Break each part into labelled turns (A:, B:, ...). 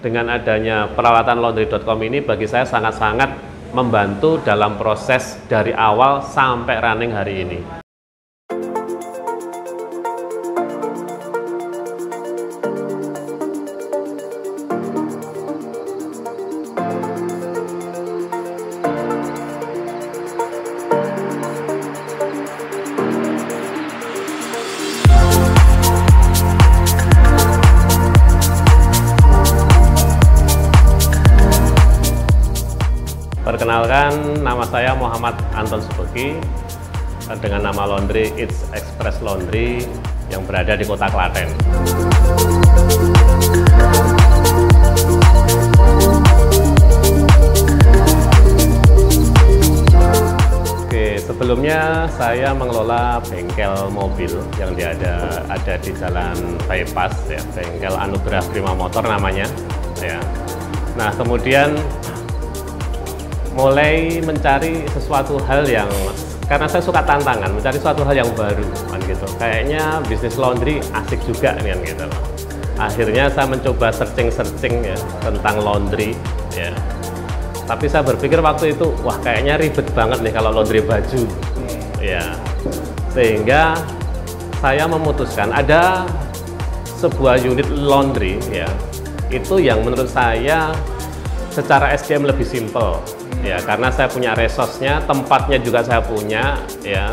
A: dengan adanya peralatan laundry.com ini bagi saya sangat-sangat membantu dalam proses dari awal sampai running hari ini. Perkenalkan, nama saya Muhammad Anton Subeki dengan nama laundry It's Express Laundry yang berada di Kota Klaten. Oke, sebelumnya saya mengelola bengkel mobil yang ada di Jalan Bypass, ya, bengkel Anugerah Prima Motor namanya. Ya. Nah, kemudian mulai mencari sesuatu hal yang, karena saya suka tantangan, mencari sesuatu hal yang baru kan gitu. Kayaknya bisnis laundry asik juga kan gitu. Akhirnya saya mencoba searching ya tentang laundry ya. Tapi saya berpikir waktu itu, wah kayaknya ribet banget nih kalau laundry baju. Ya. Sehingga saya memutuskan ada sebuah unit laundry ya. Itu yang menurut saya secara SDM lebih simpel. Ya, karena saya punya resource-nya, tempatnya juga saya punya, ya.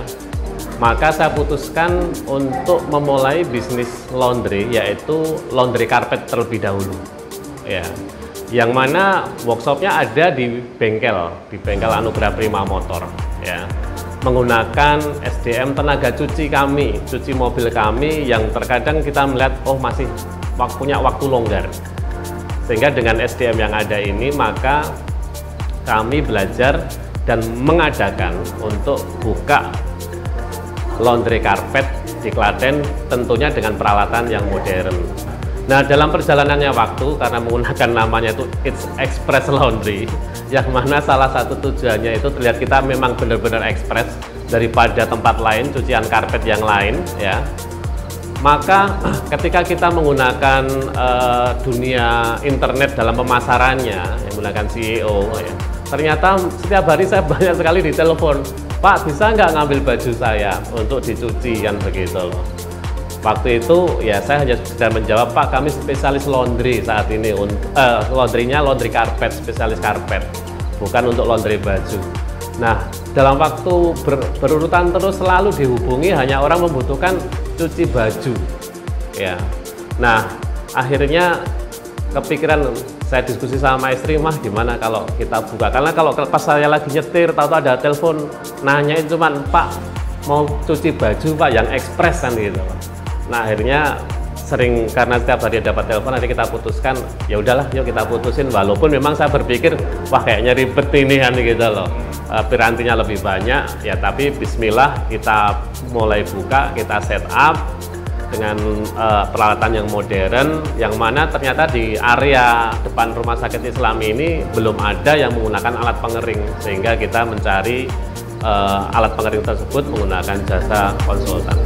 A: Maka saya putuskan untuk memulai bisnis laundry, yaitu laundry karpet terlebih dahulu. Ya. Yang mana workshopnya ada di bengkel Anugerah Prima Motor, ya. Menggunakan SDM tenaga cuci kami, cuci mobil kami yang terkadang kita melihat, oh masih punya waktu longgar. Sehingga dengan SDM yang ada ini, maka kami belajar dan mengadakan untuk buka laundry karpet di Klaten, tentunya dengan peralatan yang modern. Nah, dalam perjalanannya waktu, karena menggunakan namanya itu It's Express Laundry, yang mana salah satu tujuannya itu terlihat kita memang benar-benar ekspres daripada tempat lain, cucian karpet yang lain, ya. Maka ketika kita menggunakan dunia internet dalam pemasarannya, yang menggunakan CEO, ya, ternyata setiap hari saya banyak sekali ditelepon, Pak bisa nggak ngambil baju saya untuk dicuci kan begitu loh. Waktu itu ya saya hanya sudah menjawab, Pak kami spesialis laundry saat ini, laundrynya laundry karpet, spesialis karpet, bukan untuk laundry baju. Nah, dalam waktu berurutan terus selalu dihubungi hanya orang membutuhkan cuci baju, ya. Nah, akhirnya kepikiran, saya diskusi sama istri, mah gimana kalau kita buka, karena kalau pas saya lagi nyetir, tahu-tahu ada telepon nanyain cuman, Pak mau cuci baju Pak yang ekspres kan gitu. Nah, akhirnya sering, karena setiap hari dapat telepon, nanti kita putuskan, ya udahlah yuk kita putusin, walaupun memang saya berpikir wah kayaknya ribet ini kan gitu loh, pirantinya lebih banyak ya, tapi bismillah kita mulai buka, kita set up dengan peralatan yang modern, yang mana ternyata di area depan Rumah Sakit Islam ini belum ada yang menggunakan alat pengering, sehingga kita mencari alat pengering tersebut menggunakan jasa konsultan.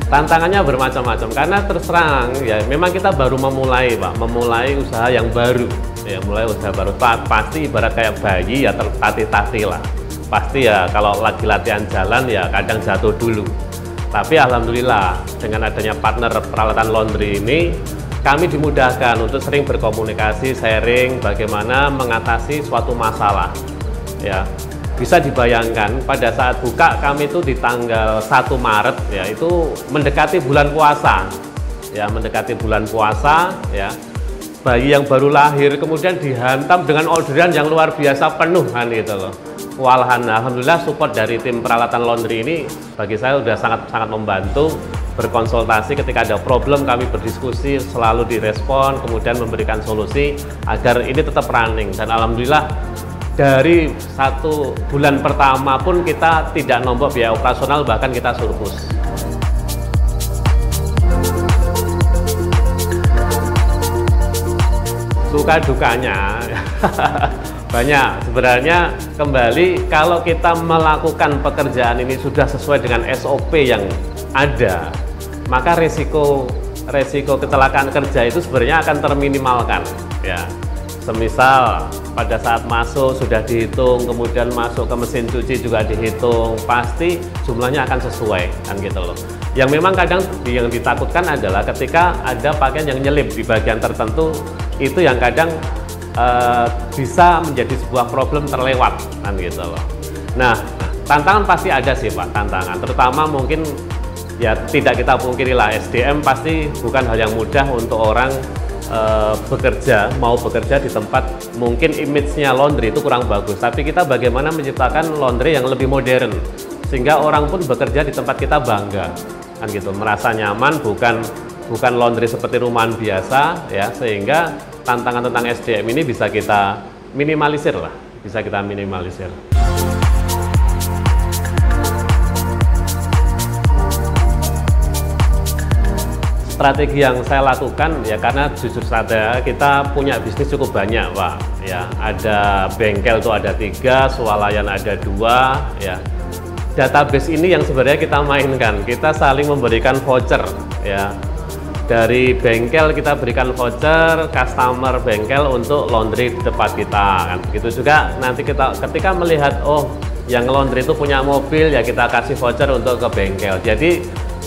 A: Tantangannya bermacam-macam, karena terus terang ya memang kita baru memulai Pak, memulai usaha yang baru ya, mulai usaha baru. Pasti ibarat kayak bayi ya, tertatih-tatih lah, pasti ya kalau lagi latihan jalan ya kadang jatuh dulu. Tapi alhamdulillah dengan adanya partner peralatan laundry ini, kami dimudahkan untuk sering berkomunikasi, sharing bagaimana mengatasi suatu masalah ya. Bisa dibayangkan pada saat buka kami itu di tanggal 1 Maret ya, itu mendekati bulan puasa ya, mendekati bulan puasa ya, bayi yang baru lahir kemudian dihantam dengan orderan yang luar biasa penuh kan gitu loh. Walahan alhamdulillah support dari tim peralatan laundry ini bagi saya sudah sangat membantu. Berkonsultasi ketika ada problem, kami berdiskusi, selalu direspon, kemudian memberikan solusi agar ini tetap running. Dan alhamdulillah dari 1 bulan pertama pun kita tidak nombok biaya operasional, bahkan kita surplus. Suka dukanya Banyak. Sebenarnya kembali kalau kita melakukan pekerjaan ini sudah sesuai dengan SOP yang ada, maka resiko kecelakaan kerja itu sebenarnya akan terminimalkan ya. Semisal pada saat masuk sudah dihitung, kemudian masuk ke mesin cuci juga dihitung, pasti jumlahnya akan sesuai kan gitu loh. Yang memang kadang yang ditakutkan adalah ketika ada pakaian yang nyelip di bagian tertentu, itu yang kadang bisa menjadi sebuah problem terlewat kan gitu loh. Nah, tantangan pasti ada sih Pak, tantangan terutama mungkin ya tidak kita pungkiri lah, SDM pasti bukan hal yang mudah untuk orang mau bekerja di tempat mungkin image-nya laundry itu kurang bagus, tapi kita bagaimana menciptakan laundry yang lebih modern sehingga orang pun bekerja di tempat kita bangga kan gitu, merasa nyaman, bukan laundry seperti rumahan biasa ya, sehingga tantangan tentang SDM ini bisa kita minimalisir lah, bisa kita minimalisir. Strategi yang saya lakukan ya, karena jujur saja kita punya bisnis cukup banyak Pak ya, ada bengkel tuh ada 3, swalayan ada 2 ya. Database ini yang sebenarnya kita mainkan, kita saling memberikan voucher ya. Dari bengkel kita berikan voucher, customer bengkel untuk laundry di tempat kita kan. Begitu juga nanti kita ketika melihat oh yang laundry itu punya mobil ya, kita kasih voucher untuk ke bengkel. Jadi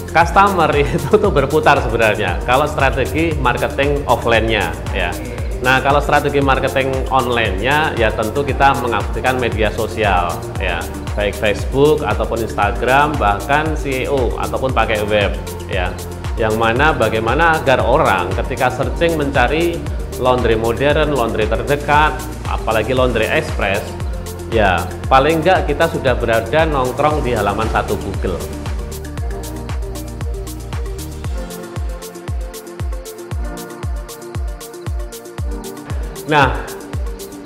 A: customer itu tuh berputar sebenarnya kalau strategi marketing offline-nya ya. Nah, kalau strategi marketing online-nya ya tentu kita mengaplikasikan media sosial ya, baik Facebook ataupun Instagram, bahkan SEO ataupun pakai web ya. Yang mana bagaimana agar orang ketika searching mencari laundry modern, laundry terdekat, apalagi laundry express, ya paling enggak kita sudah berada nongkrong di halaman 1 Google. Nah,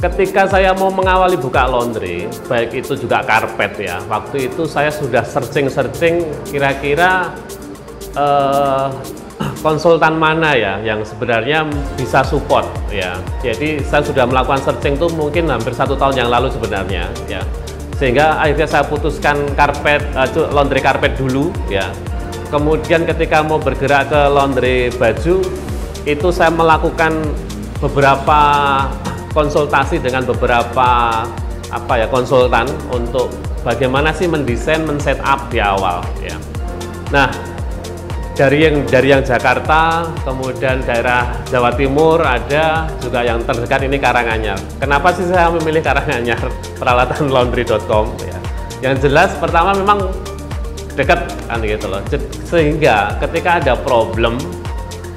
A: ketika saya mau mengawali buka laundry, baik itu juga karpet ya, waktu itu saya sudah searching kira-kira konsultan mana ya yang sebenarnya bisa support ya. Jadi saya sudah melakukan searching tuh mungkin hampir 1 tahun yang lalu sebenarnya ya, sehingga akhirnya saya putuskan laundry karpet dulu ya. Kemudian ketika mau bergerak ke laundry baju, itu saya melakukan beberapa konsultasi dengan beberapa konsultan untuk bagaimana sih mendesain, men-setup di awal ya. Nah, dari yang Jakarta, kemudian daerah Jawa Timur ada juga, yang terdekat ini Karanganyar. Kenapa sih saya memilih Karanganyar, peralatan laundry.com ya? Yang jelas pertama memang dekat kan gitu loh, sehingga ketika ada problem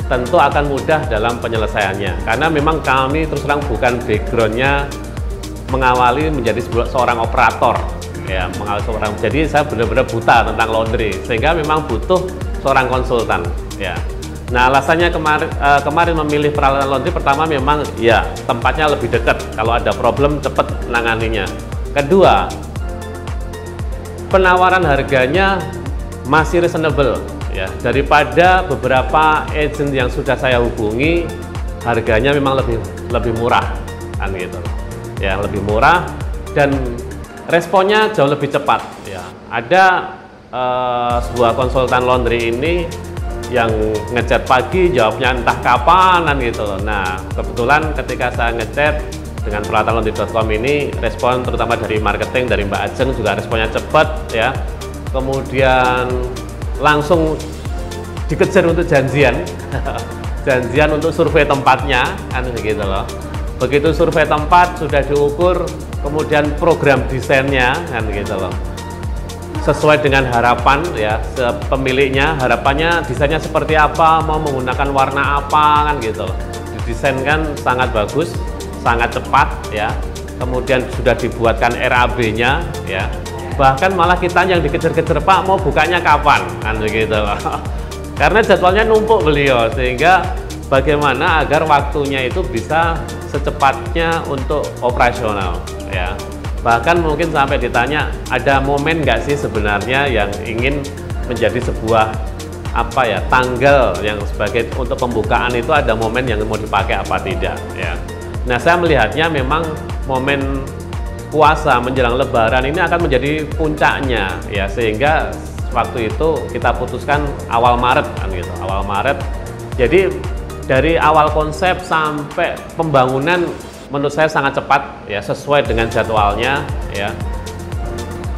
A: tentu akan mudah dalam penyelesaiannya, karena memang kami terus terang bukan backgroundnya mengawali menjadi seorang operator ya, jadi saya benar-benar buta tentang laundry, sehingga memang butuh seorang konsultan ya. Nah, alasannya kemarin memilih peralatan laundry, pertama memang ya tempatnya lebih dekat, kalau ada problem cepat menanganinya. Kedua, penawaran harganya masih reasonable ya, daripada beberapa agent yang sudah saya hubungi, harganya memang lebih murah kan gitu ya, lebih murah dan responnya jauh lebih cepat ya. Ada sebuah konsultan laundry ini yang ngechat pagi, jawabnya entah kapanan gitu loh. Nah, kebetulan ketika saya ngechat dengan peralatan laundry.com ini, respon terutama dari marketing, dari Mbak Ajeng juga responnya cepat ya. Kemudian langsung dikejar untuk janjian janjian untuk survei tempatnya kan gitu loh. Begitu survei tempat sudah diukur, kemudian program desainnya kan gitu loh, sesuai dengan harapan ya pemiliknya, harapannya desainnya seperti apa, mau menggunakan warna apa kan gitu loh. Didesainkan sangat bagus, sangat cepat ya. Kemudian sudah dibuatkan RAB-nya ya. Bahkan malah kita yang dikejar-kejar, Pak mau bukanya kapan kan begitu loh. Karena jadwalnya numpuk beliau, sehingga bagaimana agar waktunya itu bisa secepatnya untuk operasional ya. Bahkan mungkin sampai ditanya, ada momen nggak sih sebenarnya yang ingin menjadi sebuah tanggal yang sebagai untuk pembukaan itu, ada momen yang mau dipakai apa tidak ya. Nah, saya melihatnya memang momen puasa menjelang Lebaran ini akan menjadi puncaknya ya, sehingga waktu itu kita putuskan awal Maret kan gitu, awal Maret. Jadi dari awal konsep sampai pembangunan menurut saya sangat cepat ya, sesuai dengan jadwalnya ya.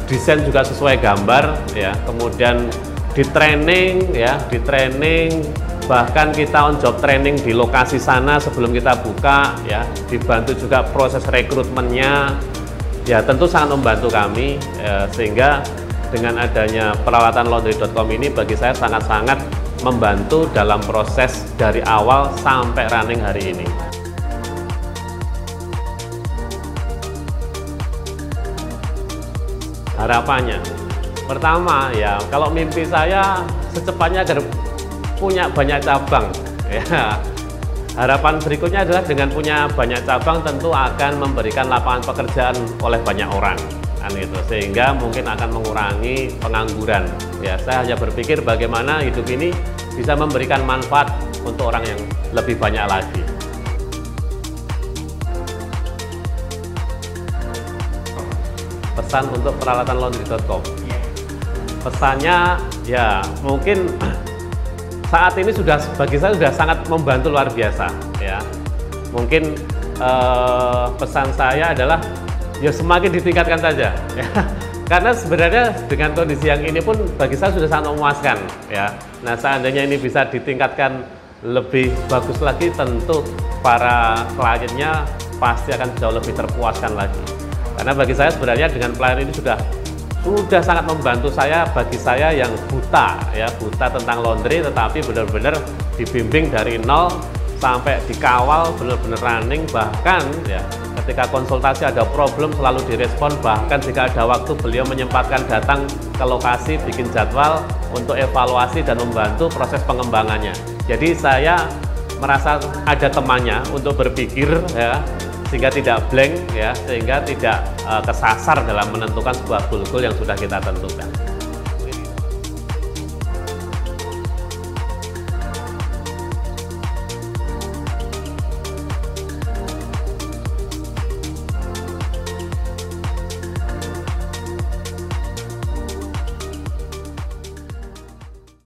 A: Desain juga sesuai gambar ya, kemudian di training ya, bahkan kita on job training di lokasi sana sebelum kita buka ya, dibantu juga proses rekrutmennya ya, tentu sangat membantu kami ya, sehingga dengan adanya peralatan laundry.com ini bagi saya sangat-sangat membantu dalam proses dari awal sampai running hari ini. Harapannya pertama ya, kalau mimpi saya secepatnya agar punya banyak cabang ya. Harapan berikutnya adalah dengan punya banyak cabang tentu akan memberikan lapangan pekerjaan oleh banyak orang kan gitu, sehingga mungkin akan mengurangi pengangguran ya. Saya hanya berpikir bagaimana hidup ini bisa memberikan manfaat untuk orang yang lebih banyak lagi. Pesan untuk peralatan laundry.com, pesannya ya mungkin saat ini sudah bagi saya sudah sangat membantu luar biasa ya. Mungkin pesan saya adalah ya semakin ditingkatkan saja ya. Karena sebenarnya dengan kondisi yang ini pun bagi saya sudah sangat memuaskan ya. Nah, seandainya ini bisa ditingkatkan lebih bagus lagi, tentu para kliennya pasti akan jauh lebih terpuaskan lagi. Karena bagi saya sebenarnya dengan pelayanan ini sudah sangat membantu saya, bagi saya yang buta ya, buta tentang laundry, tetapi benar-benar dibimbing dari nol sampai dikawal benar-benar running. Bahkan ya ketika konsultasi ada problem selalu direspon, bahkan jika ada waktu beliau menyempatkan datang ke lokasi, bikin jadwal untuk evaluasi dan membantu proses pengembangannya. Jadi saya merasa ada temannya untuk berpikir ya, sehingga tidak blank ya, sehingga tidak kesasar dalam menentukan sebuah goal yang sudah kita tentukan.